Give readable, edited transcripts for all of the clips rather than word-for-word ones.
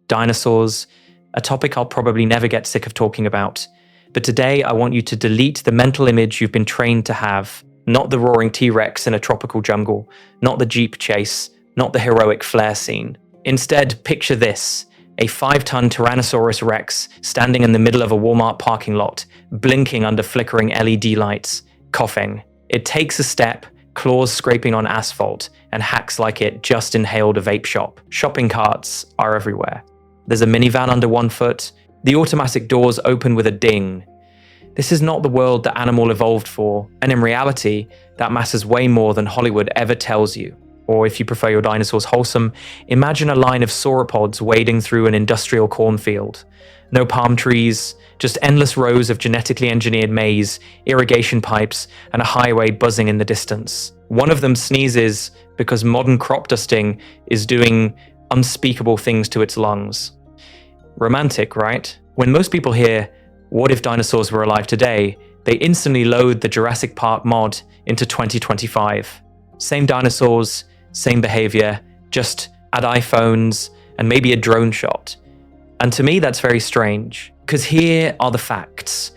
dinosaurs, a topic I'll probably never get sick of talking about. But today I want you to delete the mental image you've been trained to have, not the roaring T-Rex in a tropical jungle, not the Jeep chase, not the heroic flare scene. Instead, picture this: a 5-ton Tyrannosaurus Rex standing in the middle of a Walmart parking lot, blinking under flickering LED lights, coughing. It takes a step, claws scraping on asphalt, and hacks like it just inhaled a vape shop. Shopping carts are everywhere. There's a minivan under one foot. The automatic doors open with a ding. This is not the world the animal evolved for, and in reality, that matters way more than Hollywood ever tells you. Or if you prefer your dinosaurs wholesome, imagine a line of sauropods wading through an industrial cornfield. No palm trees, just endless rows of genetically engineered maize, irrigation pipes, and a highway buzzing in the distance. One of them sneezes because modern crop dusting is doing unspeakable things to its lungs. Romantic, right? When most people hear, "What if dinosaurs were alive today?" they instantly load the Jurassic Park mod into 2025. Same dinosaurs, same behavior, just add iPhones and maybe a drone shot. And to me, that's very strange, because here are the facts.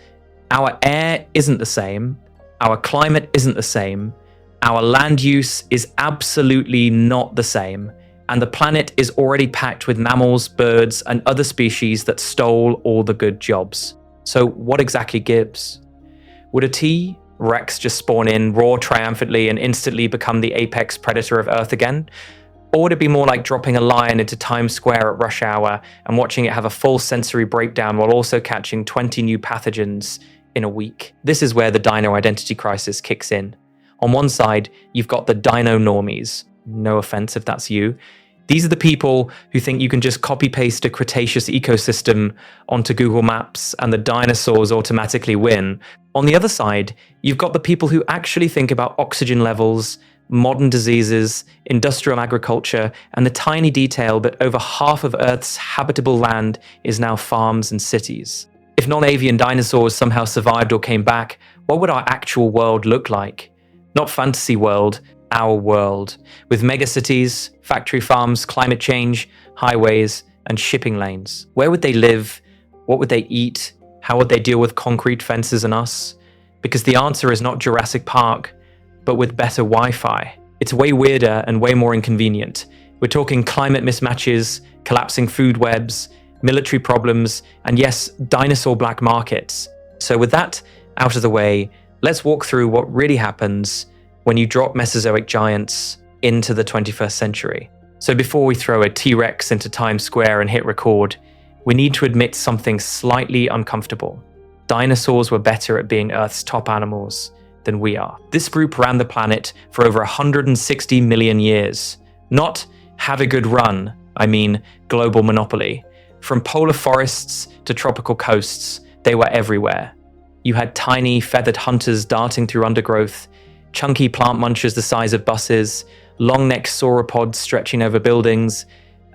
Our air isn't the same, our climate isn't the same, our land use is absolutely not the same, and the planet is already packed with mammals, birds, and other species that stole all the good jobs. So what exactly gives? Would a T-Rex just spawn in, roar triumphantly, and instantly become the apex predator of Earth again? Or would it be more like dropping a lion into Times Square at rush hour and watching it have a full sensory breakdown while also catching 20 new pathogens in a week? This is where the dino identity crisis kicks in. On one side, you've got the dino normies. No offense if that's you. These are the people who think you can just copy-paste a Cretaceous ecosystem onto Google Maps and the dinosaurs automatically win. On the other side, you've got the people who actually think about oxygen levels, modern diseases, industrial agriculture, and the tiny detail that over half of Earth's habitable land is now farms and cities. If non-avian dinosaurs somehow survived or came back, what would our actual world look like? Not fantasy world, our world, with megacities, factory farms, climate change, highways, and shipping lanes. Where would they live? What would they eat? How would they deal with concrete fences and us? Because the answer is not Jurassic Park, but with better Wi-Fi. It's way weirder and way more inconvenient. We're talking climate mismatches, collapsing food webs, military problems, and yes, dinosaur black markets. So with that out of the way, let's walk through what really happens when you drop Mesozoic giants into the 21st century. So before we throw a T-Rex into Times Square and hit record, we need to admit something slightly uncomfortable. Dinosaurs were better at being Earth's top animals than we are. This group ran the planet for over 160 million years. Not have a good run, I mean global monopoly. From polar forests to tropical coasts, they were everywhere. You had tiny, feathered hunters darting through undergrowth, chunky plant munchers the size of buses, long-necked sauropods stretching over buildings,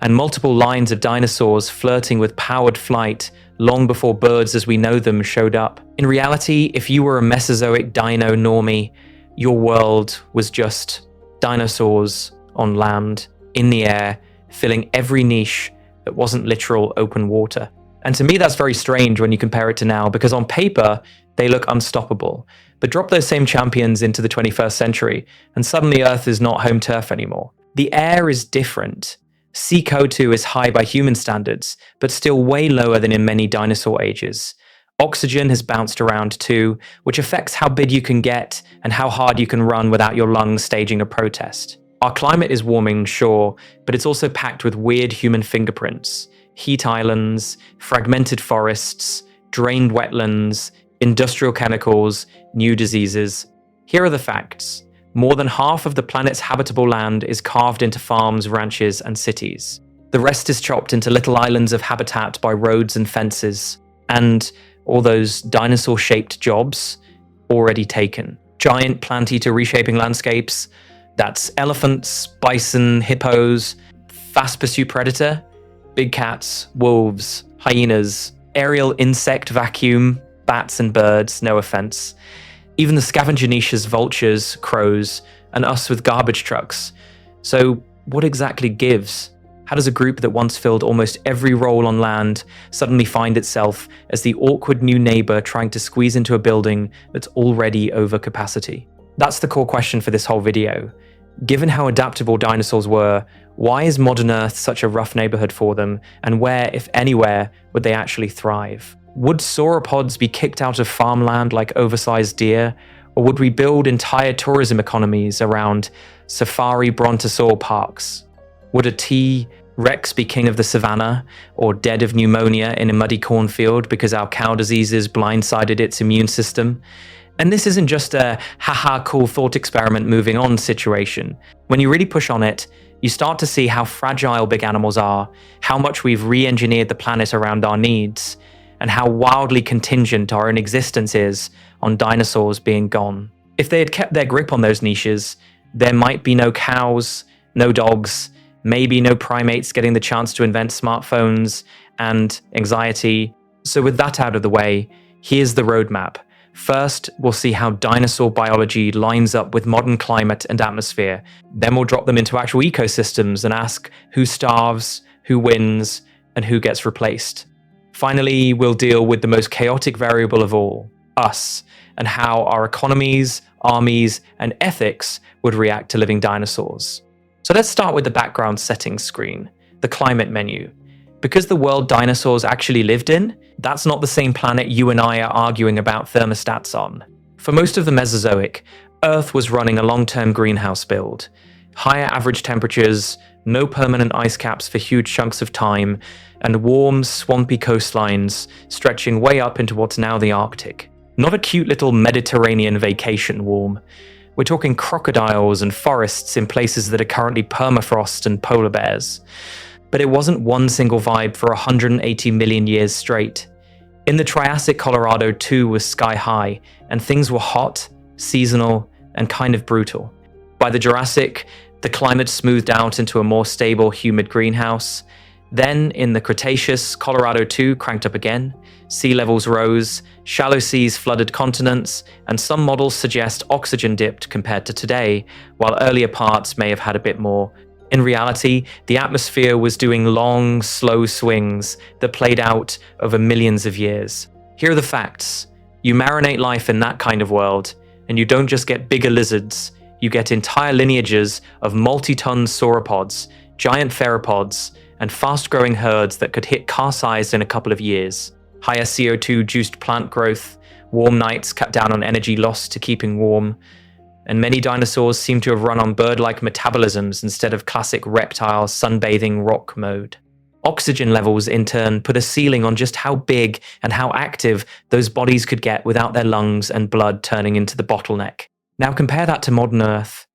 and multiple lines of dinosaurs flirting with powered flight long before birds as we know them showed up. In reality, if you were a Mesozoic dino normie, your world was just dinosaurs on land, in the air, filling every niche that wasn't literal open water. And to me, that's very strange when you compare it to now, because on paper, they look unstoppable. But drop those same champions into the 21st century, and suddenly Earth is not home turf anymore. The air is different. CO2 is high by human standards, but still way lower than in many dinosaur ages. Oxygen has bounced around too, which affects how big you can get and how hard you can run without your lungs staging a protest. Our climate is warming, sure, but it's also packed with weird human fingerprints. Heat islands, fragmented forests, drained wetlands, industrial chemicals, new diseases. Here are the facts. More than half of the planet's habitable land is carved into farms, ranches, and cities. The rest is chopped into little islands of habitat by roads and fences. And all those dinosaur-shaped jobs already taken. Giant plant-eater reshaping landscapes. That's elephants, bison, hippos, fast pursuit predator, big cats, wolves, hyenas, aerial insect vacuum, bats and birds, no offense. Even the scavenger niches, vultures, crows, and us with garbage trucks. So what exactly gives? How does a group that once filled almost every role on land suddenly find itself as the awkward new neighbor trying to squeeze into a building that's already over capacity? That's the core question for this whole video. Given how adaptable dinosaurs were, why is modern Earth such a rough neighborhood for them, and where, if anywhere, would they actually thrive? Would sauropods be kicked out of farmland like oversized deer, or would we build entire tourism economies around safari brontosaur parks? Would a T-Rex be king of the savannah, or dead of pneumonia in a muddy cornfield because our cow diseases blindsided its immune system? And this isn't just a haha cool thought experiment moving on situation. When you really push on it, you start to see how fragile big animals are, how much we've re-engineered the planet around our needs, and how wildly contingent our own existence is on dinosaurs being gone. If they had kept their grip on those niches, there might be no cows, no dogs, maybe no primates getting the chance to invent smartphones and anxiety. So with that out of the way, here's the roadmap. First, we'll see how dinosaur biology lines up with modern climate and atmosphere. Then we'll drop them into actual ecosystems and ask who starves, who wins, and who gets replaced. Finally, we'll deal with the most chaotic variable of all, us, and how our economies, armies, and ethics would react to living dinosaurs. So let's start with the background settings screen, the climate menu. Because the world dinosaurs actually lived in, that's not the same planet you and I are arguing about thermostats on. For most of the Mesozoic, Earth was running a long-term greenhouse build. Higher average temperatures, no permanent ice caps for huge chunks of time, and warm, swampy coastlines stretching way up into what's now the Arctic. Not a cute little Mediterranean vacation warm. We're talking crocodiles and forests in places that are currently permafrost and polar bears. But it wasn't one single vibe for 180 million years straight. In the Triassic, Colorado too was sky high, and things were hot, seasonal, and kind of brutal. By the Jurassic, the climate smoothed out into a more stable, humid greenhouse. Then, in the Cretaceous, Colorado too cranked up again. Sea levels rose, shallow seas flooded continents, and some models suggest oxygen dipped compared to today, while earlier parts may have had a bit more. In reality, the atmosphere was doing long, slow swings that played out over millions of years. Here are the facts. You marinate life in that kind of world, and you don't just get bigger lizards, you get entire lineages of multi-ton sauropods, giant theropods, and fast-growing herds that could hit car-sized in a couple of years. Higher CO2-juiced plant growth, warm nights cut down on energy lost to keeping warm, and many dinosaurs seem to have run on bird-like metabolisms instead of classic reptile sunbathing rock mode. Oxygen levels, in turn, put a ceiling on just how big and how active those bodies could get without their lungs and blood turning into the bottleneck. Now compare that to modern Earth.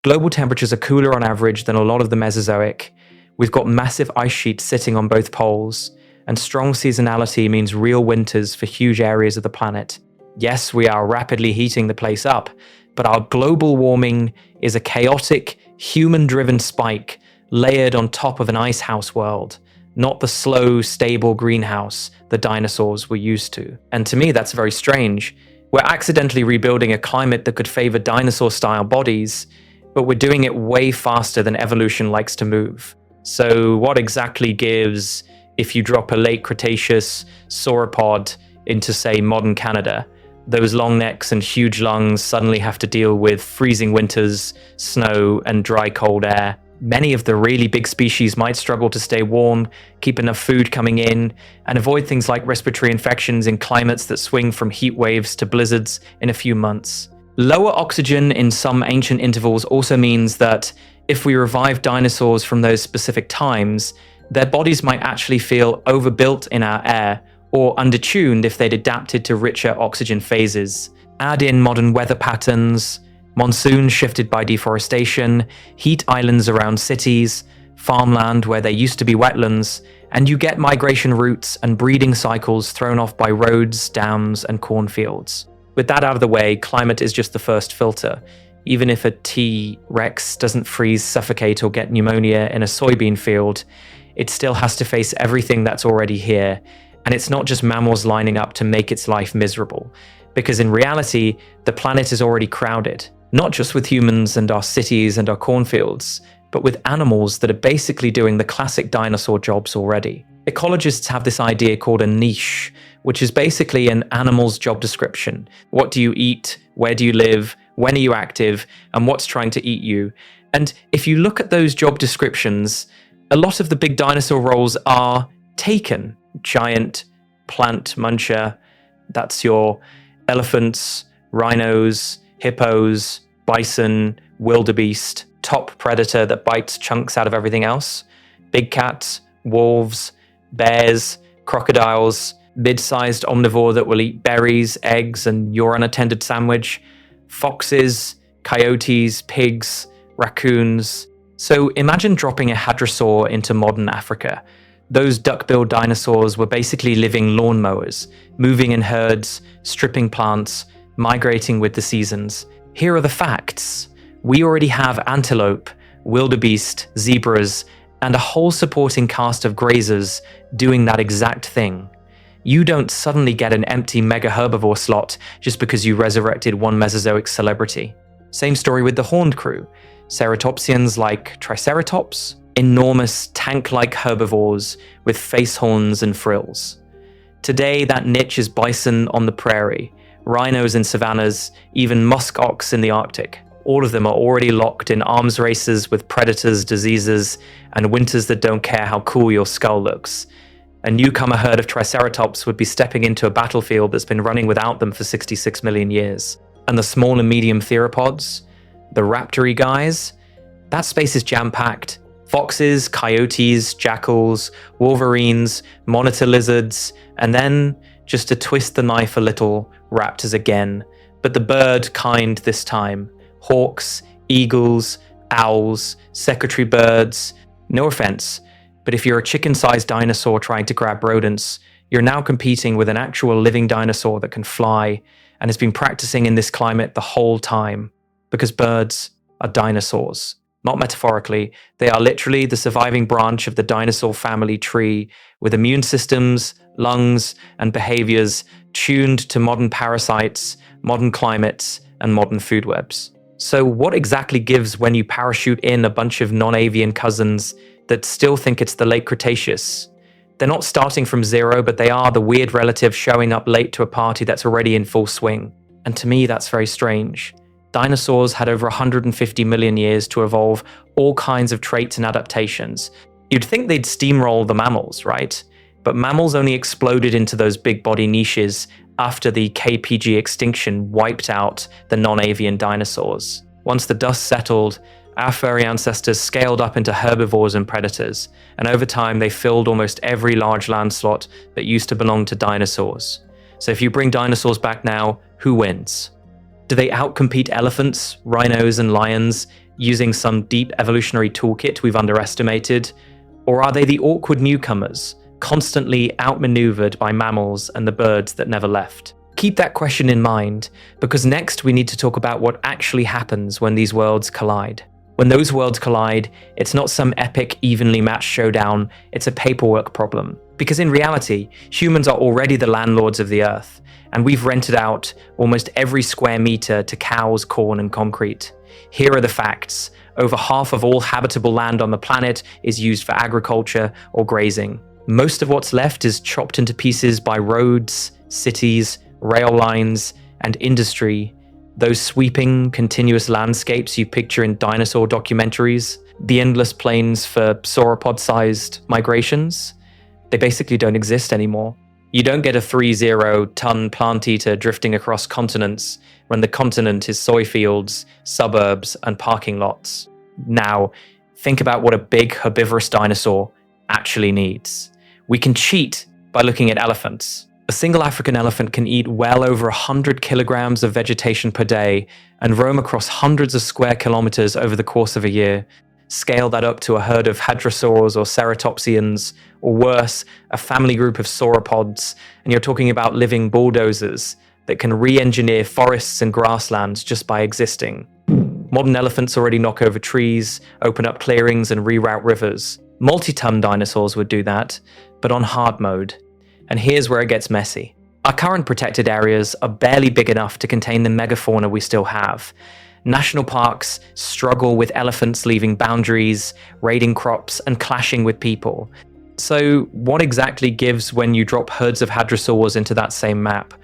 Global temperatures are cooler on average than a lot of the Mesozoic. We've got massive ice sheets sitting on both poles, and strong seasonality means real winters for huge areas of the planet. Yes, we are rapidly heating the place up, but our global warming is a chaotic, human-driven spike layered on top of an icehouse world, not the slow, stable greenhouse the dinosaurs were used to. And to me, that's very strange. We're accidentally rebuilding a climate that could favor dinosaur-style bodies, but we're doing it way faster than evolution likes to move. So what exactly gives if you drop a late Cretaceous sauropod into, say, modern Canada? Those long necks and huge lungs suddenly have to deal with freezing winters, snow, and dry, cold air. Many of the really big species might struggle to stay warm, keep enough food coming in, and avoid things like respiratory infections in climates that swing from heat waves to blizzards in a few months. Lower oxygen in some ancient intervals also means that if we revive dinosaurs from those specific times, their bodies might actually feel overbuilt in our air, or undertuned if they'd adapted to richer oxygen phases. Add in modern weather patterns, monsoons shifted by deforestation, heat islands around cities, farmland where there used to be wetlands, and you get migration routes and breeding cycles thrown off by roads, dams, and cornfields. With that out of the way, climate is just the first filter. Even if a T-Rex doesn't freeze, suffocate, or get pneumonia in a soybean field, it still has to face everything that's already here. And it's not just mammals lining up to make its life miserable, because in reality, the planet is already crowded, not just with humans and our cities and our cornfields, but with animals that are basically doing the classic dinosaur jobs already. Ecologists have this idea called a niche, which is basically an animal's job description. What do you eat? Where do you live? When are you active? And what's trying to eat you? And if you look at those job descriptions, a lot of the big dinosaur roles are taken. Giant, plant muncher, that's your elephants, rhinos, hippos, bison, wildebeest, top predator that bites chunks out of everything else, big cats, wolves, bears, crocodiles, mid-sized omnivore that will eat berries, eggs, and your unattended sandwich, foxes, coyotes, pigs, raccoons. So imagine dropping a hadrosaur into modern Africa. Those duck-billed dinosaurs were basically living lawnmowers, moving in herds, stripping plants, migrating with the seasons. Here are the facts. We already have antelope, wildebeest, zebras, and a whole supporting cast of grazers doing that exact thing. You don't suddenly get an empty mega herbivore slot just because you resurrected one Mesozoic celebrity. Same story with the horned crew. Ceratopsians like Triceratops, enormous tank-like herbivores with face horns and frills. Today, that niche is bison on the prairie, rhinos in savannas, even musk ox in the Arctic. All of them are already locked in arms races with predators, diseases, and winters that don't care how cool your skull looks. A newcomer herd of Triceratops would be stepping into a battlefield that's been running without them for 66 million years. And the small and medium theropods, the raptory guys, that space is jam-packed. Foxes, coyotes, jackals, wolverines, monitor lizards, and then, just to twist the knife a little, raptors again. But the bird kind this time. Hawks, eagles, owls, secretary birds. No offense, but if you're a chicken-sized dinosaur trying to grab rodents, you're now competing with an actual living dinosaur that can fly and has been practicing in this climate the whole time. Because birds are dinosaurs. Not metaphorically, they are literally the surviving branch of the dinosaur family tree with immune systems, lungs, and behaviors tuned to modern parasites, modern climates, and modern food webs. So what exactly gives when you parachute in a bunch of non-avian cousins that still think it's the late Cretaceous? They're not starting from zero, but they are the weird relative showing up late to a party that's already in full swing. And to me, that's very strange. Dinosaurs had over 150 million years to evolve all kinds of traits and adaptations. You'd think they'd steamroll the mammals, right? But mammals only exploded into those big body niches after the KPG extinction wiped out the non-avian dinosaurs. Once the dust settled, our furry ancestors scaled up into herbivores and predators, and over time they filled almost every large land slot that used to belong to dinosaurs. So if you bring dinosaurs back now, who wins? Do they outcompete elephants, rhinos, and lions using some deep evolutionary toolkit we've underestimated? Or are they the awkward newcomers, constantly outmaneuvered by mammals and the birds that never left? Keep that question in mind, because next we need to talk about what actually happens when these worlds collide. When those worlds collide, it's not some epic, evenly matched showdown, it's a paperwork problem. Because in reality, humans are already the landlords of the Earth, and we've rented out almost every square meter to cows, corn, and concrete. Here are the facts. Over half of all habitable land on the planet is used for agriculture or grazing. Most of what's left is chopped into pieces by roads, cities, rail lines, and industry. Those sweeping, continuous landscapes you picture in dinosaur documentaries, the endless plains for sauropod-sized migrations, they basically don't exist anymore. You don't get a 30-ton plant eater drifting across continents when the continent is soy fields, suburbs, and parking lots. Now, think about what a big herbivorous dinosaur actually needs. We can cheat by looking at elephants. A single African elephant can eat well over 100 kilograms of vegetation per day and roam across hundreds of square kilometers over the course of a year. Scale that up to a herd of hadrosaurs or ceratopsians, or worse, a family group of sauropods, and you're talking about living bulldozers that can re-engineer forests and grasslands just by existing. Modern elephants already knock over trees, open up clearings, and reroute rivers. Multi-ton dinosaurs would do that, but on hard mode. And here's where it gets messy. Our current protected areas are barely big enough to contain the megafauna we still have. National parks struggle with elephants leaving boundaries, raiding crops, and clashing with people. So what exactly gives when you drop herds of hadrosaurs into that same map?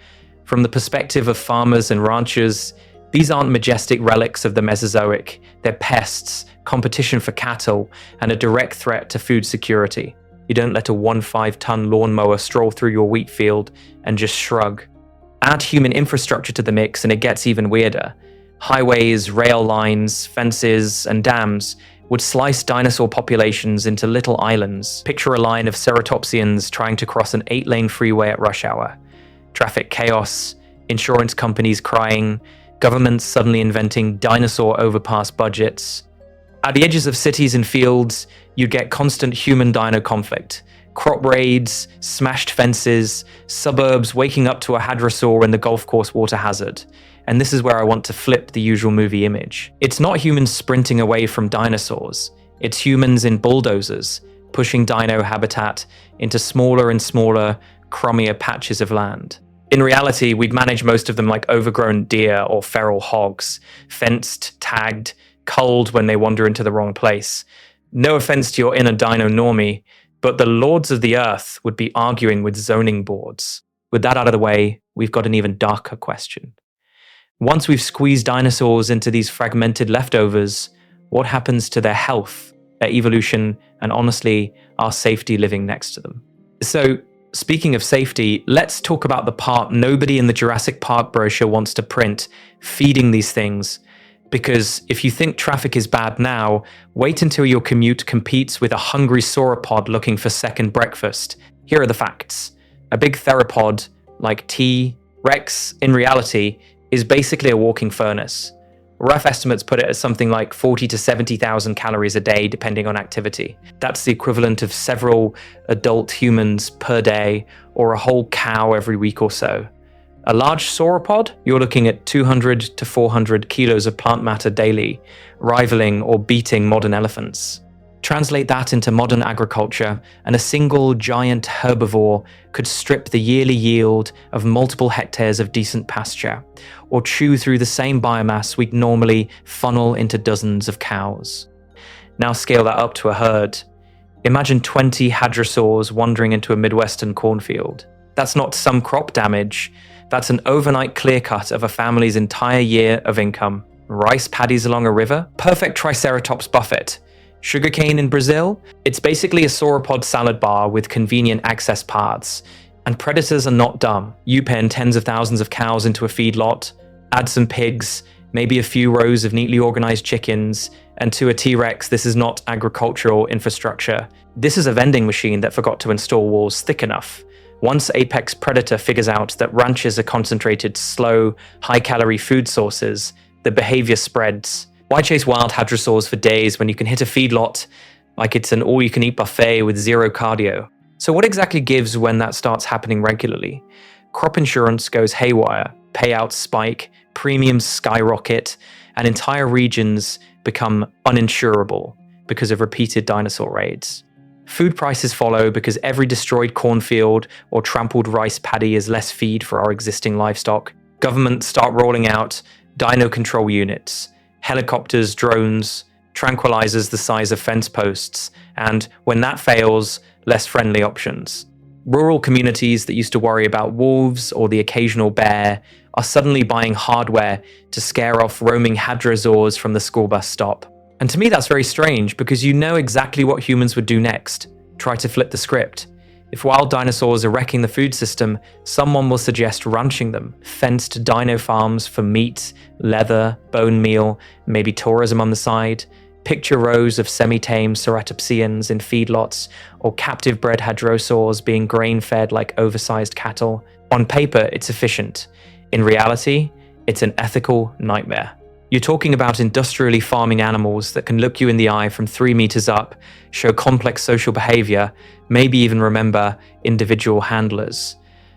From the perspective of farmers and ranchers, these aren't majestic relics of the Mesozoic. They're pests, competition for cattle, and a direct threat to food security. You don't let a 1.5-ton lawnmower stroll through your wheat field and just shrug. Add human infrastructure to the mix and it gets even weirder. Highways, rail lines, fences, and dams would slice dinosaur populations into little islands. Picture a line of ceratopsians trying to cross an 8-lane freeway at rush hour. Traffic chaos, insurance companies crying, governments suddenly inventing dinosaur overpass budgets. At the edges of cities and fields, you'd get constant human-dino conflict. Crop raids, smashed fences, suburbs waking up to a hadrosaur in the golf course water hazard. And this is where I want to flip the usual movie image. It's not humans sprinting away from dinosaurs. It's humans in bulldozers, pushing dino habitat into smaller and smaller, crummier patches of land. In reality, we'd manage most of them like overgrown deer or feral hogs, fenced, tagged, culled when they wander into the wrong place. No offense to your inner dino normie, but the lords of the earth would be arguing with zoning boards. With that out of the way, we've got an even darker question. Once we've squeezed dinosaurs into these fragmented leftovers, what happens to their health, their evolution, and honestly, our safety living next to them? So, speaking of safety, let's talk about the part nobody in the Jurassic Park brochure wants to print, feeding these things. Because if you think traffic is bad now, wait until your commute competes with a hungry sauropod looking for second breakfast. Here are the facts. A big theropod, like T. rex, in reality, is basically a walking furnace. Rough estimates put it at something like 40 to 70,000 calories a day, depending on activity. That's the equivalent of several adult humans per day, or a whole cow every week or so. A large sauropod, you're looking at 200 to 400 kilos of plant matter daily, rivaling or beating modern elephants. Translate that into modern agriculture, and a single giant herbivore could strip the yearly yield of multiple hectares of decent pasture, or chew through the same biomass we'd normally funnel into dozens of cows. Now scale that up to a herd. Imagine 20 hadrosaurs wandering into a Midwestern cornfield. That's not some crop damage. That's an overnight clear-cut of a family's entire year of income. Rice paddies along a river? Perfect Triceratops buffet. Sugarcane in Brazil? It's basically a sauropod salad bar with convenient access paths. And predators are not dumb. You pen tens of thousands of cows into a feedlot, add some pigs, maybe a few rows of neatly organized chickens, and to a T-Rex, this is not agricultural infrastructure. This is a vending machine that forgot to install walls thick enough. Once apex predator figures out that ranches are concentrated, slow, high-calorie food sources, the behavior spreads. Why chase wild hadrosaurs for days when you can hit a feedlot like it's an all-you-can-eat buffet with zero cardio? So what exactly gives when that starts happening regularly? Crop insurance goes haywire, payouts spike, premiums skyrocket, and entire regions become uninsurable because of repeated dinosaur raids. Food prices follow because every destroyed cornfield or trampled rice paddy is less feed for our existing livestock. Governments start rolling out dino control units, helicopters, drones, tranquilizers the size of fence posts, and when that fails, less friendly options. Rural communities that used to worry about wolves or the occasional bear are suddenly buying hardware to scare off roaming hadrosaurs from the school bus stop. And to me that's very strange because you know exactly what humans would do next. Try to flip the script. If wild dinosaurs are wrecking the food system, someone will suggest ranching them. Fenced dino farms for meat, leather, bone meal, maybe tourism on the side. Picture rows of semi-tame ceratopsians in feedlots, or captive-bred hadrosaurs being grain-fed like oversized cattle. On paper, it's efficient. In reality, it's an ethical nightmare. You're talking about industrially farming animals that can look you in the eye from 3 meters up, show complex social behavior, maybe even remember individual handlers.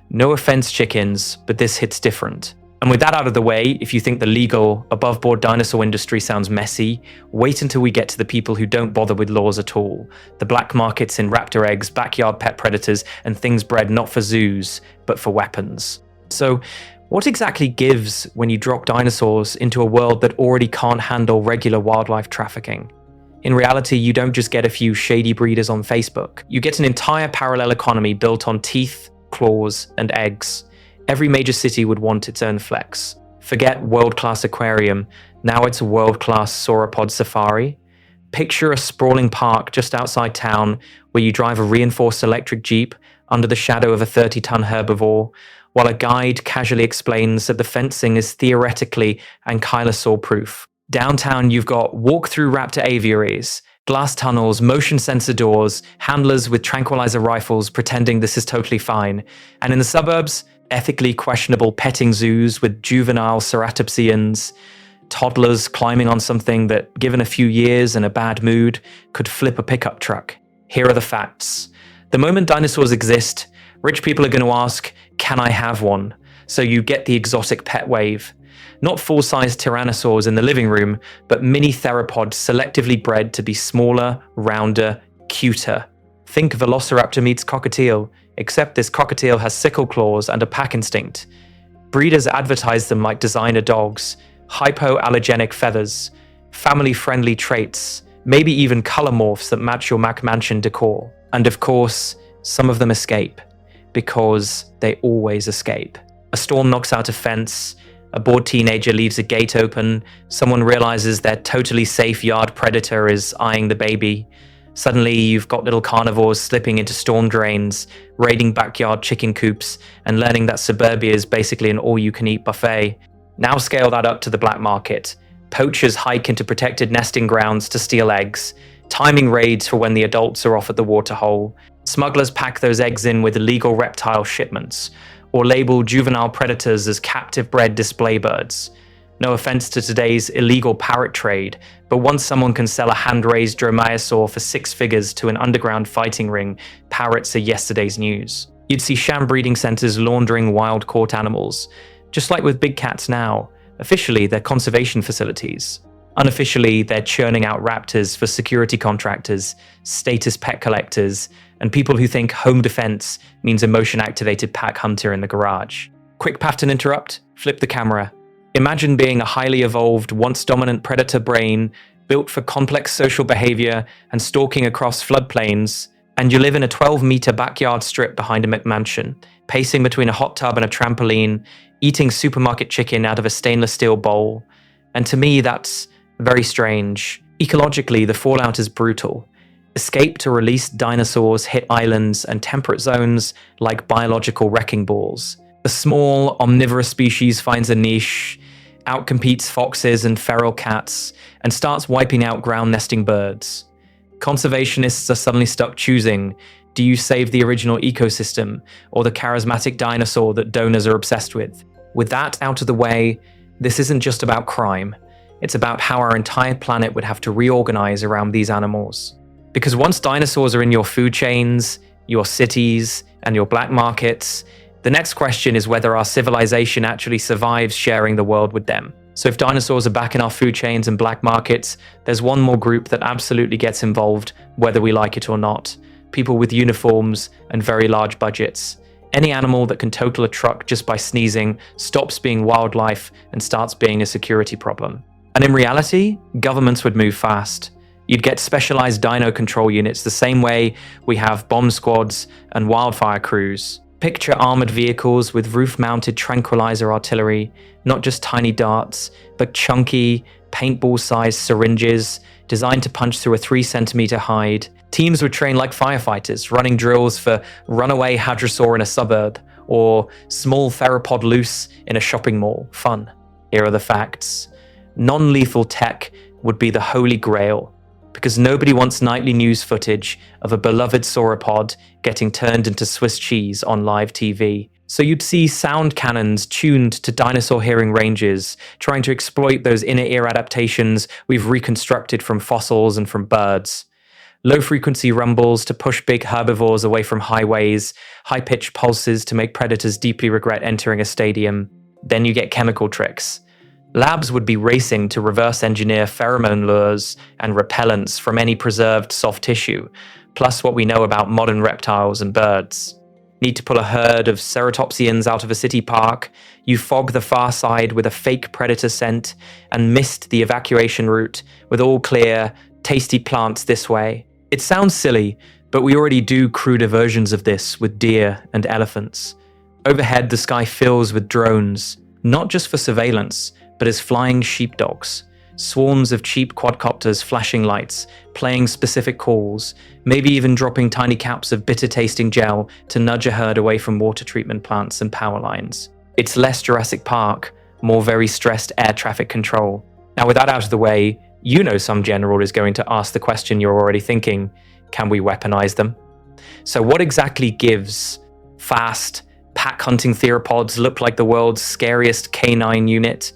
No offense, chickens, but this hits different. And with that out of the way, if you think the legal, above-board dinosaur industry sounds messy, wait until we get to the people who don't bother with laws at all. The black markets in raptor eggs, backyard pet predators, and things bred not for zoos, but for weapons. So, What exactly gives when you drop dinosaurs into a world that already can't handle regular wildlife trafficking? In reality, you don't just get a few shady breeders on Facebook. You get an entire parallel economy built on teeth, claws, and eggs. Every major city would want its own flex. Forget world-class aquarium, now it's a world-class sauropod safari. Picture a sprawling park just outside town where you drive a reinforced electric jeep under the shadow of a 30-ton herbivore, while a guide casually explains that the fencing is theoretically ankylosaur-proof. Downtown, you've got walk-through raptor aviaries, glass tunnels, motion sensor doors, handlers with tranquilizer rifles pretending this is totally fine. And in the suburbs, ethically questionable petting zoos with juvenile ceratopsians, toddlers climbing on something that, given a few years and a bad mood, could flip a pickup truck. Here are the facts. The moment dinosaurs exist, rich people are going to ask, can I have one? So you get the exotic pet wave. Not full-size tyrannosaurs in the living room, but mini theropods selectively bred to be smaller, rounder, cuter. Think Velociraptor meets cockatiel, except this cockatiel has sickle claws and a pack instinct. Breeders advertise them like designer dogs, hypoallergenic feathers, family-friendly traits, maybe even color morphs that match your Mac Mansion decor. And of course, some of them escape, because they always escape. A storm knocks out a fence, a bored teenager leaves a gate open, someone realizes their totally safe yard predator is eyeing the baby. Suddenly, you've got little carnivores slipping into storm drains, raiding backyard chicken coops, and learning that suburbia is basically an all-you-can-eat buffet. Now scale that up to the black market. Poachers hike into protected nesting grounds to steal eggs, timing raids for when the adults are off at the waterhole. Smugglers pack those eggs in with illegal reptile shipments, or label juvenile predators as captive-bred display birds. No offense to today's illegal parrot trade, but once someone can sell a hand-raised dromaeosaur for 6 figures to an underground fighting ring, parrots are yesterday's news. You'd see sham breeding centers laundering wild-caught animals. Just like with big cats now, officially they're conservation facilities. Unofficially, they're churning out raptors for security contractors, status pet collectors, and people who think home defense means a motion-activated pack hunter in the garage. Quick pattern interrupt, flip the camera. Imagine being a highly evolved, once-dominant predator brain built for complex social behavior and stalking across floodplains, and you live in a 12-meter backyard strip behind a McMansion, pacing between a hot tub and a trampoline, eating supermarket chicken out of a stainless steel bowl. And to me, that's very strange. Ecologically, the fallout is brutal. Escaped or released dinosaurs hit islands and temperate zones like biological wrecking balls. The small, omnivorous species finds a niche, outcompetes foxes and feral cats, and starts wiping out ground-nesting birds. Conservationists are suddenly stuck choosing, do you save the original ecosystem or the charismatic dinosaur that donors are obsessed with? With that out of the way, this isn't just about crime. It's about how our entire planet would have to reorganize around these animals. Because once dinosaurs are in your food chains, your cities, and your black markets, the next question is whether our civilization actually survives sharing the world with them. So if dinosaurs are back in our food chains and black markets, there's one more group that absolutely gets involved, whether we like it or not. People with uniforms and very large budgets. Any animal that can total a truck just by sneezing stops being wildlife and starts being a security problem. And in reality, governments would move fast. You'd get specialized dino control units the same way we have bomb squads and wildfire crews. Picture armored vehicles with roof-mounted tranquilizer artillery, not just tiny darts, but chunky, paintball-sized syringes designed to punch through a 3-centimeter hide. Teams would train like firefighters, running drills for runaway hadrosaur in a suburb, or small theropod loose in a shopping mall. Fun. Here are the facts. Non-lethal tech would be the holy grail, because nobody wants nightly news footage of a beloved sauropod getting turned into Swiss cheese on live TV. So you'd see sound cannons tuned to dinosaur hearing ranges, trying to exploit those inner ear adaptations we've reconstructed from fossils and from birds. Low-frequency rumbles to push big herbivores away from highways, high-pitched pulses to make predators deeply regret entering a stadium. Then you get chemical tricks. Labs would be racing to reverse engineer pheromone lures and repellents from any preserved soft tissue, plus what we know about modern reptiles and birds. need to pull a herd of ceratopsians out of a city park, you fog the far side with a fake predator scent, and mist the evacuation route with all clear, tasty plants this way. It sounds silly, but we already do cruder versions of this with deer and elephants. Overhead, the sky fills with drones, not just for surveillance, but as flying sheepdogs. Swarms of cheap quadcopters flashing lights, playing specific calls, maybe even dropping tiny caps of bitter-tasting gel to nudge a herd away from water treatment plants and power lines. It's less Jurassic Park, more very stressed air traffic control. Now, with that out of the way, you know some general is going to ask the question you're already thinking: can we weaponize them? So what exactly gives fast, pack-hunting theropods look like the world's scariest canine unit?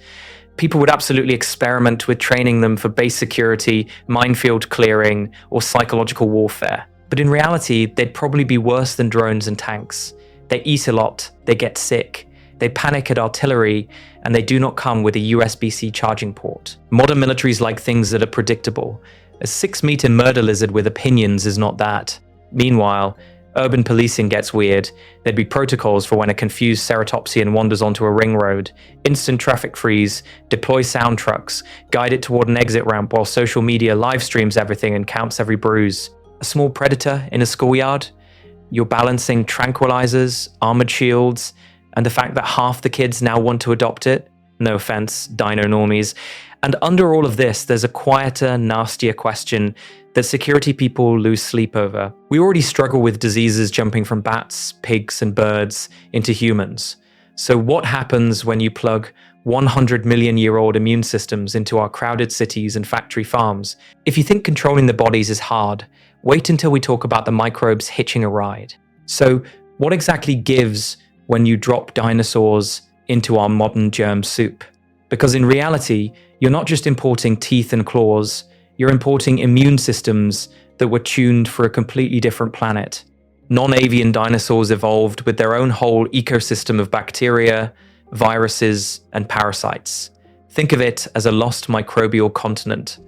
People would absolutely experiment with training them for base security, minefield clearing, or psychological warfare. But in reality, they'd probably be worse than drones and tanks. They eat a lot, they get sick, they panic at artillery, and they do not come with a USB-C charging port. Modern militaries like things that are predictable. A 6-meter murder lizard with opinions is not that. Meanwhile, urban policing gets weird. There'd be protocols for when a confused ceratopsian wanders onto a ring road, instant traffic freeze, deploy sound trucks, guide it toward an exit ramp while social media live streams everything and counts every bruise. A small predator in a schoolyard? You're balancing tranquilizers, armored shields, and the fact that half the kids now want to adopt it? No offense, dino normies. And under all of this, there's a quieter, nastier question that security people lose sleep over. We already struggle with diseases jumping from bats, pigs, and birds into humans. So what happens when you plug 100-million-year-old immune systems into our crowded cities and factory farms? If you think controlling the bodies is hard, wait until we talk about the microbes hitching a ride. So what exactly gives when you drop dinosaurs into our modern germ soup? Because in reality, you're not just importing teeth and claws, you're importing immune systems that were tuned for a completely different planet. Non-avian dinosaurs evolved with their own whole ecosystem of bacteria, viruses, and parasites. Think of it as a lost microbial continent.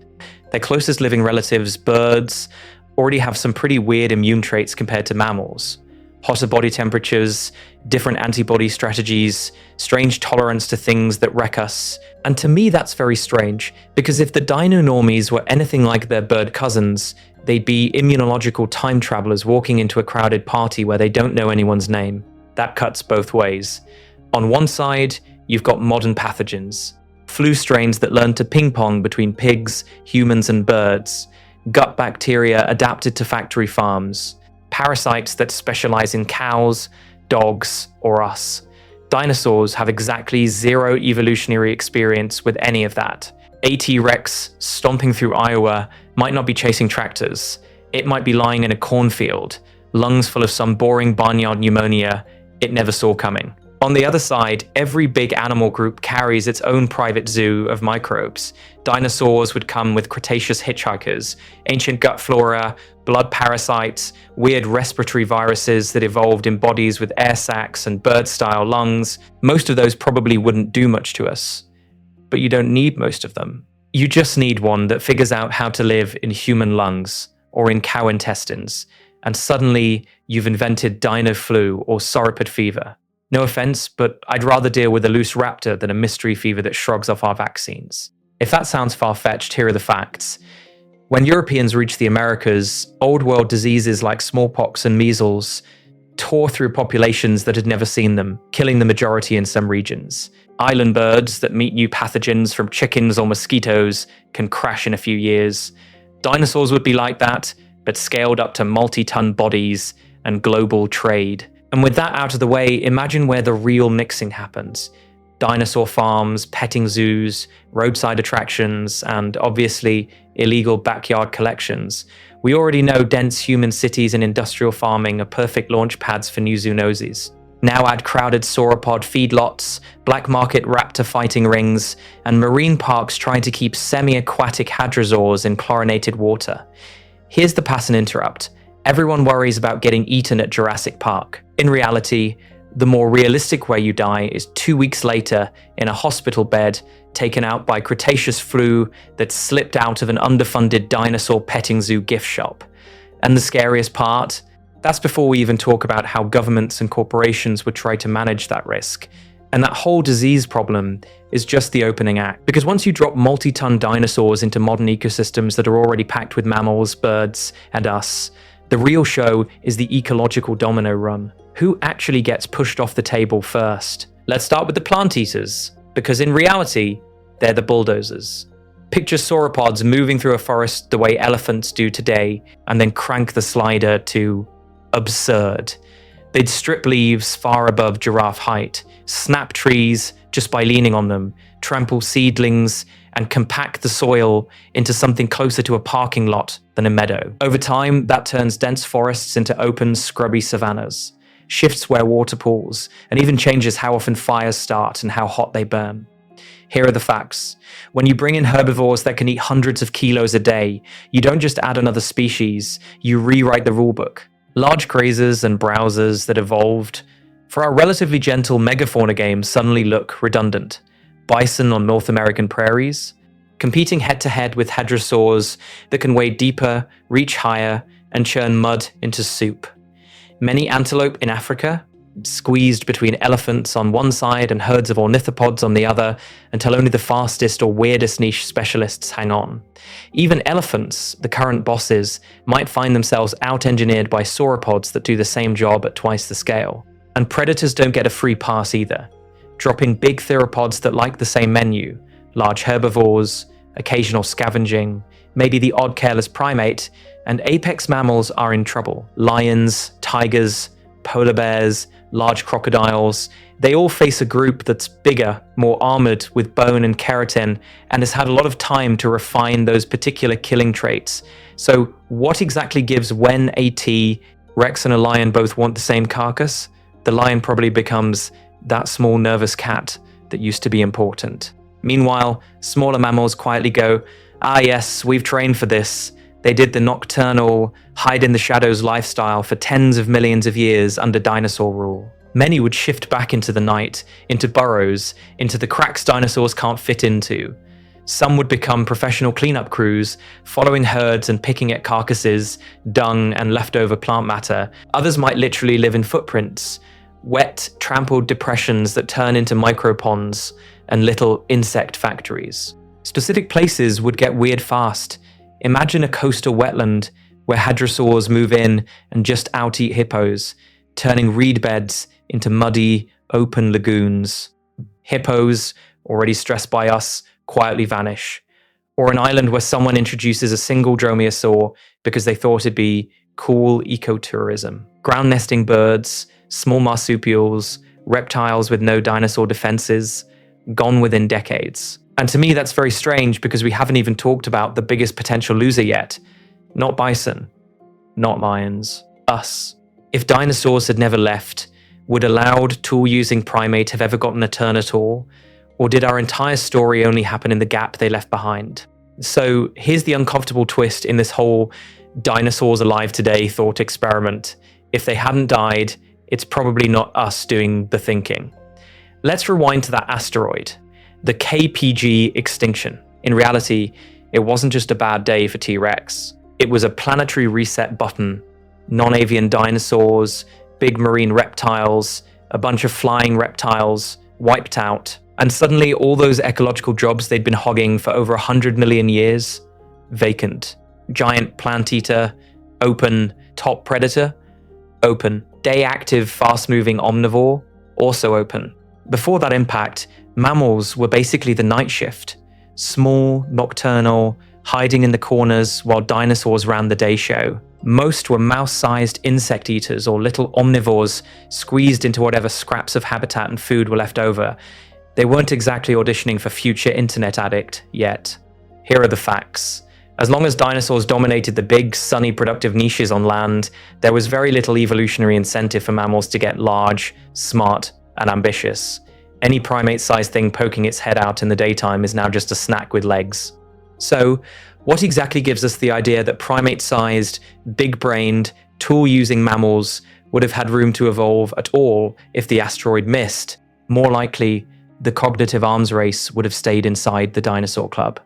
Their closest living relatives, birds, already have some pretty weird immune traits compared to mammals. Hotter body temperatures, different antibody strategies, strange tolerance to things that wreck us. And to me, that's very strange, because if the dino normies were anything like their bird cousins, they'd be immunological time travelers walking into a crowded party where they don't know anyone's name. That cuts both ways. On one side, you've got modern pathogens, flu strains that learn to ping-pong between pigs, humans, and birds, gut bacteria adapted to factory farms, parasites that specialize in cows, dogs, or us. Dinosaurs have exactly zero evolutionary experience with any of that. A T-Rex stomping through Iowa might not be chasing tractors. It might be lying in a cornfield, lungs full of some boring barnyard pneumonia it never saw coming. On the other side, every big animal group carries its own private zoo of microbes. Dinosaurs would come with Cretaceous hitchhikers, ancient gut flora, blood parasites, weird respiratory viruses that evolved in bodies with air sacs and bird-style lungs. Most of those probably wouldn't do much to us. But you don't need most of them. You just need one that figures out how to live in human lungs or in cow intestines, and suddenly you've invented dino flu or sauropod fever. No offense, but I'd rather deal with a loose raptor than a mystery fever that shrugs off our vaccines. If that sounds far-fetched, here are the facts. When Europeans reached the Americas, old-world diseases like smallpox and measles tore through populations that had never seen them, killing the majority in some regions. Island birds that meet new pathogens from chickens or mosquitoes can crash in a few years. Dinosaurs would be like that, but scaled up to multi-ton bodies and global trade. And with that out of the way, imagine where the real mixing happens. Dinosaur farms, petting zoos, roadside attractions, and obviously illegal backyard collections. We already know dense human cities and industrial farming are perfect launch pads for new zoonoses. Now add crowded sauropod feedlots, black market raptor fighting rings, and marine parks trying to keep semi-aquatic hadrosaurs in chlorinated water. Here's the pass and interrupt. Everyone worries about getting eaten at Jurassic Park. In reality, the more realistic way you die is 2 weeks later in a hospital bed, taken out by Cretaceous flu that slipped out of an underfunded dinosaur petting zoo gift shop. And the scariest part? That's before we even talk about how governments and corporations would try to manage that risk. And that whole disease problem is just the opening act. Because once you drop multi-ton dinosaurs into modern ecosystems that are already packed with mammals, birds, and us, the real show is the ecological domino run. Who actually gets pushed off the table first? Let's start with the plant eaters, because in reality, they're the bulldozers. Picture sauropods moving through a forest the way elephants do today, and then crank the slider to absurd. They'd strip leaves far above giraffe height, snap trees just by leaning on them, trample seedlings, and compact the soil into something closer to a parking lot than a meadow. Over time, that turns dense forests into open, scrubby savannas, shifts where water pools, and even changes how often fires start and how hot they burn. Here are the facts. When you bring in herbivores that can eat hundreds of kilos a day, you don't just add another species, you rewrite the rulebook. Large grazers and browsers that evolved for our relatively gentle megafauna game suddenly look redundant. Bison on North American prairies, competing head-to-head with hadrosaurs that can wade deeper, reach higher, and churn mud into soup. Many antelope in Africa, squeezed between elephants on one side and herds of ornithopods on the other, until only the fastest or weirdest niche specialists hang on. Even elephants, the current bosses, might find themselves out-engineered by sauropods that do the same job at twice the scale. And predators don't get a free pass either, dropping big theropods that like the same menu, large herbivores, occasional scavenging, maybe the odd careless primate, and apex mammals are in trouble. Lions, tigers, polar bears, large crocodiles, they all face a group that's bigger, more armored with bone and keratin, and has had a lot of time to refine those particular killing traits. So what exactly gives when a T, Rex and a lion both want the same carcass? The lion probably becomes that small nervous cat that used to be important. Meanwhile, smaller mammals quietly go, "Ah yes, we've trained for this." They did the nocturnal, hide-in-the-shadows lifestyle for tens of millions of years under dinosaur rule. Many would shift back into the night, into burrows, into the cracks dinosaurs can't fit into. Some would become professional cleanup crews, following herds and picking at carcasses, dung, and leftover plant matter. Others might literally live in footprints, wet, trampled depressions that turn into microponds and little insect factories. Specific places would get weird fast. Imagine a coastal wetland where hadrosaurs move in and just out-eat hippos, turning reed beds into muddy, open lagoons. Hippos, already stressed by us, quietly vanish. Or an island where someone introduces a single dromaeosaur because they thought it'd be cool ecotourism. Ground nesting birds, small marsupials, reptiles with no dinosaur defenses, gone within decades. And to me, that's very strange because we haven't even talked about the biggest potential loser yet. Not bison, not lions, us. If dinosaurs had never left, would a loud, tool-using primate have ever gotten a turn at all? Or did our entire story only happen in the gap they left behind? So here's the uncomfortable twist in this whole dinosaurs alive today thought experiment. If they hadn't died, it's probably not us doing the thinking. Let's rewind to that asteroid. The KPG extinction. In reality, it wasn't just a bad day for T-Rex. It was a planetary reset button. Non-avian dinosaurs, big marine reptiles, a bunch of flying reptiles, wiped out. And suddenly all those ecological jobs they'd been hogging for over 100 million years, vacant. Giant plant eater, open. Top predator, open. Day active, fast-moving omnivore, also open. Before that impact, mammals were basically the night shift. Small, nocturnal, hiding in the corners while dinosaurs ran the day show. Most were mouse-sized insect eaters or little omnivores squeezed into whatever scraps of habitat and food were left over. They weren't exactly auditioning for future internet addict yet. Here are the facts. As long as dinosaurs dominated the big, sunny, productive niches on land, there was very little evolutionary incentive for mammals to get large, smart, and ambitious. Any primate-sized thing poking its head out in the daytime is now just a snack with legs. So, what exactly gives us the idea that primate-sized, big-brained, tool-using mammals would have had room to evolve at all if the asteroid missed? More likely, the cognitive arms race would have stayed inside the dinosaur club.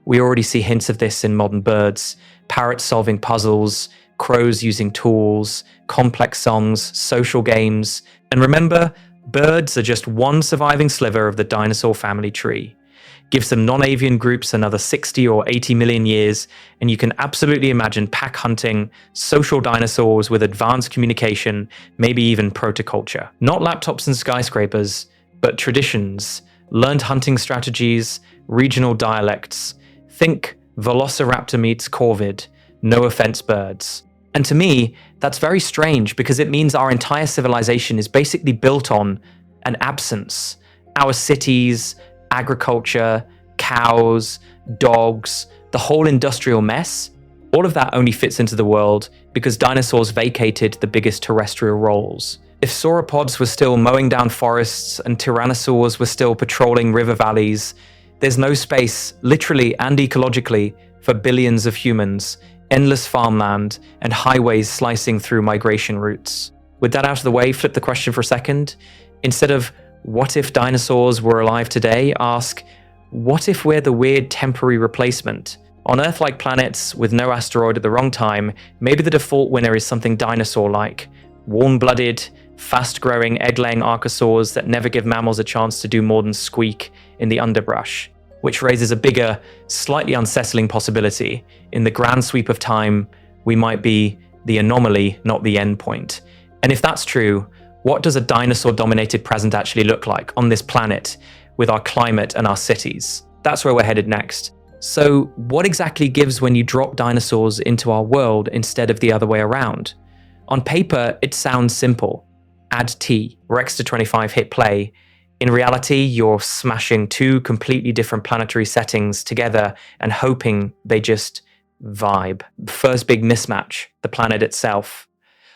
We already see hints of this in modern birds, parrots solving puzzles, crows using tools, complex songs, social games. And remember, birds are just one surviving sliver of the dinosaur family tree. Give some non-avian groups another 60 or 80 million years, and you can absolutely imagine pack hunting, social dinosaurs with advanced communication, maybe even protoculture. Not laptops and skyscrapers, but traditions, learned hunting strategies, regional dialects. Think Velociraptor meets corvid, no offense birds. And to me, that's very strange because it means our entire civilization is basically built on an absence. Our cities, agriculture, cows, dogs, the whole industrial mess, all of that only fits into the world because dinosaurs vacated the biggest terrestrial roles. If sauropods were still mowing down forests and tyrannosaurs were still patrolling river valleys, there's no space, literally and ecologically, for billions of humans, endless farmland, and highways slicing through migration routes. With that out of the way, flip the question for a second. Instead of what if dinosaurs were alive today, ask, what if we're the weird temporary replacement? On Earth-like planets with no asteroid at the wrong time, maybe the default winner is something dinosaur-like. Warm-blooded, fast-growing, egg-laying archosaurs that never give mammals a chance to do more than squeak in the underbrush, which raises a bigger, slightly unsettling possibility. In the grand sweep of time, we might be the anomaly, not the endpoint. And if that's true, what does a dinosaur-dominated present actually look like on this planet with our climate and our cities? That's where we're headed next. So what exactly gives when you drop dinosaurs into our world instead of the other way around? On paper, it sounds simple. Add T, Rex to 25, hit play. In reality, you're smashing two completely different planetary settings together and hoping they just vibe. First big mismatch, the planet itself.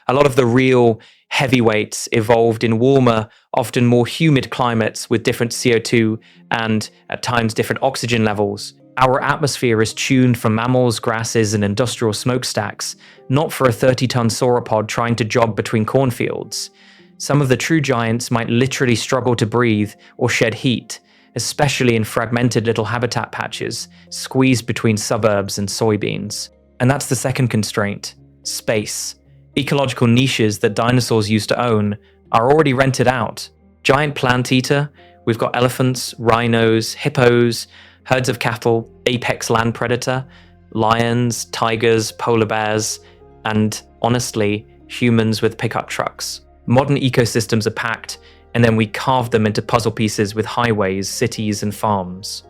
A lot of the real heavyweights evolved in warmer, often more humid climates with different CO2 and, at times, different oxygen levels. Our atmosphere is tuned for mammals, grasses, and industrial smokestacks, not for a 30-ton sauropod trying to jog between cornfields. Some of the true giants might literally struggle to breathe or shed heat, especially in fragmented little habitat patches, squeezed between suburbs and soybeans. And that's the second constraint, space. Ecological niches that dinosaurs used to own are already rented out. Giant plant eater, we've got elephants, rhinos, hippos, herds of cattle, apex land predator, lions, tigers, polar bears, and honestly, humans with pickup trucks. Modern ecosystems are packed, and then we carve them into puzzle pieces with highways, cities, and farms.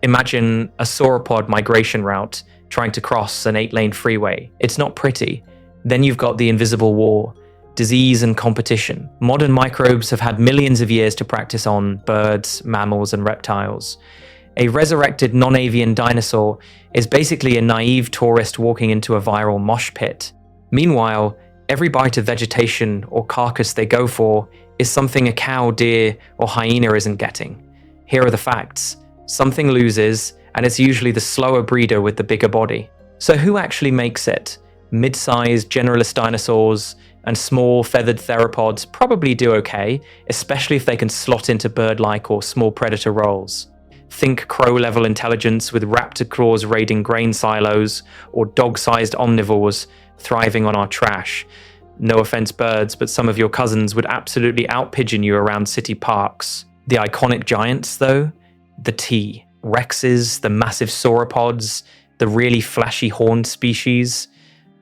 Imagine a sauropod migration route trying to cross an 8-lane freeway. It's not pretty. Then you've got the invisible war, disease and competition. Modern microbes have had millions of years to practice on birds, mammals, and reptiles. A resurrected non-avian dinosaur is basically a naive tourist walking into a viral mosh pit. Meanwhile, every bite of vegetation or carcass they go for is something a cow, deer, or hyena isn't getting. Here are the facts. Something loses, and it's usually the slower breeder with the bigger body. So who actually makes it? Mid-sized generalist dinosaurs and small feathered theropods probably do okay, especially if they can slot into bird-like or small predator roles. Think crow-level intelligence with raptor claws raiding grain silos, or dog-sized omnivores thriving on our trash. No offense birds, but some of your cousins would absolutely out-pigeon you around city parks. The iconic giants, though? The T. Rexes, the massive sauropods, the really flashy horned species.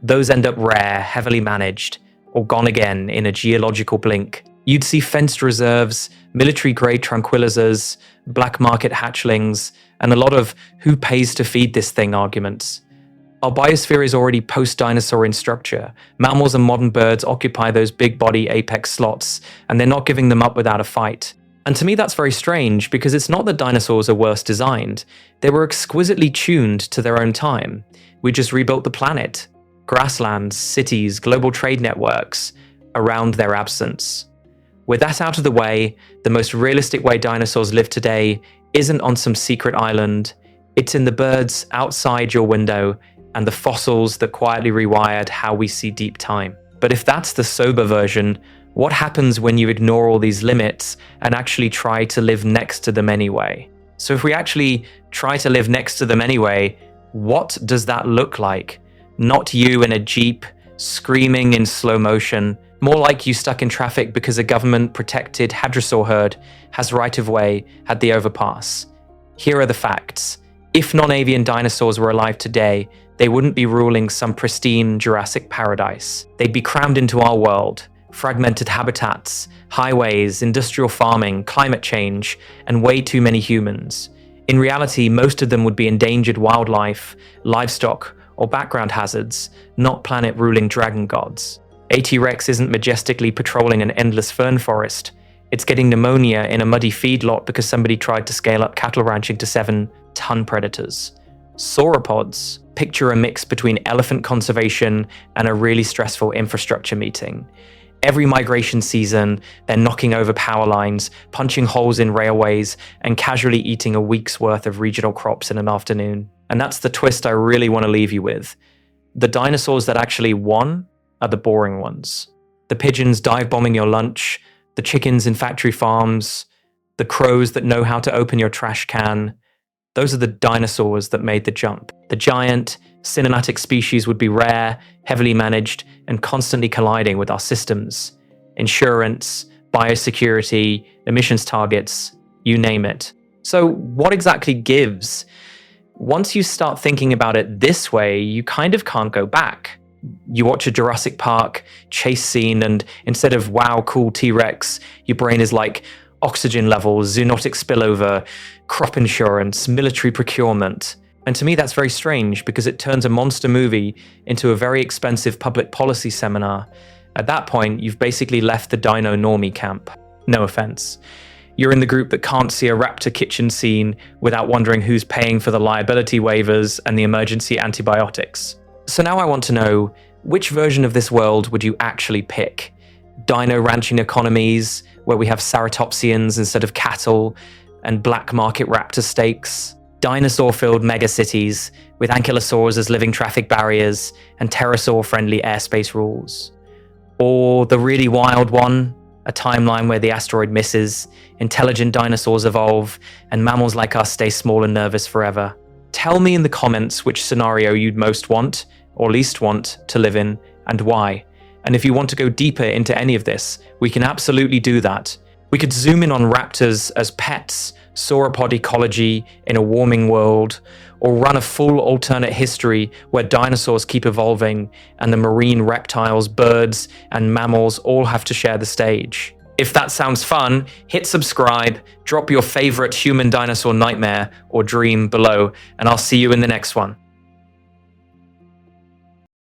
Those end up rare, heavily managed, or gone again in a geological blink. You'd see fenced reserves, military-grade tranquilizers, black market hatchlings, and a lot of who pays to feed this thing arguments. Our biosphere is already post-dinosaur in structure. Mammals and modern birds occupy those big-body apex slots, and they're not giving them up without a fight. And to me that's very strange, because it's not that dinosaurs are worse designed. They were exquisitely tuned to their own time. We just rebuilt the planet. Grasslands, cities, global trade networks, around their absence. With that out of the way, the most realistic way dinosaurs live today isn't on some secret island. It's in the birds outside your window and the fossils that quietly rewired how we see deep time. But if that's the sober version, what happens when you ignore all these limits and actually try to live next to them anyway? So if we actually try to live next to them anyway, what does that look like? Not you in a Jeep, screaming in slow motion, more like you stuck in traffic because a government-protected hadrosaur herd has right-of-way at the overpass. Here are the facts. If non-avian dinosaurs were alive today, they wouldn't be ruling some pristine Jurassic paradise. They'd be crammed into our world. Fragmented habitats, highways, industrial farming, climate change, and way too many humans. In reality, most of them would be endangered wildlife, livestock, or background hazards, not planet-ruling dragon gods. A T-Rex isn't majestically patrolling an endless fern forest. It's getting pneumonia in a muddy feedlot because somebody tried to scale up cattle ranching to 7-ton predators. Sauropods, picture a mix between elephant conservation and a really stressful infrastructure meeting. Every migration season, they're knocking over power lines, punching holes in railways, and casually eating a week's worth of regional crops in an afternoon. And that's the twist I really want to leave you with. The dinosaurs that actually won are the boring ones. The pigeons dive bombing your lunch, the chickens in factory farms, the crows that know how to open your trash can. Those are the dinosaurs that made the jump. The giant, cinematic species would be rare, heavily managed, and constantly colliding with our systems. Insurance, biosecurity, emissions targets, you name it. So what exactly gives? Once you start thinking about it this way, you kind of can't go back. You watch a Jurassic Park chase scene, and instead of wow, cool T-Rex, your brain is like oxygen levels, zoonotic spillover, crop insurance, military procurement. And to me, that's very strange because it turns a monster movie into a very expensive public policy seminar. At that point, you've basically left the dino normie camp. No offense. You're in the group that can't see a raptor kitchen scene without wondering who's paying for the liability waivers and the emergency antibiotics. So now I want to know, which version of this world would you actually pick? Dino ranching economies, where we have ceratopsians instead of cattle, and black market raptor steaks? Dinosaur-filled megacities, with ankylosaurs as living traffic barriers, and pterosaur-friendly airspace rules? Or the really wild one, a timeline where the asteroid misses, intelligent dinosaurs evolve, and mammals like us stay small and nervous forever? Tell me in the comments which scenario you'd most want, or least want, to live in, and why. And if you want to go deeper into any of this, we can absolutely do that. We could zoom in on raptors as pets, sauropod ecology in a warming world, or run a full alternate history where dinosaurs keep evolving and the marine reptiles, birds, and mammals all have to share the stage. If that sounds fun, hit subscribe, drop your favorite human dinosaur nightmare or dream below, and I'll see you in the next one.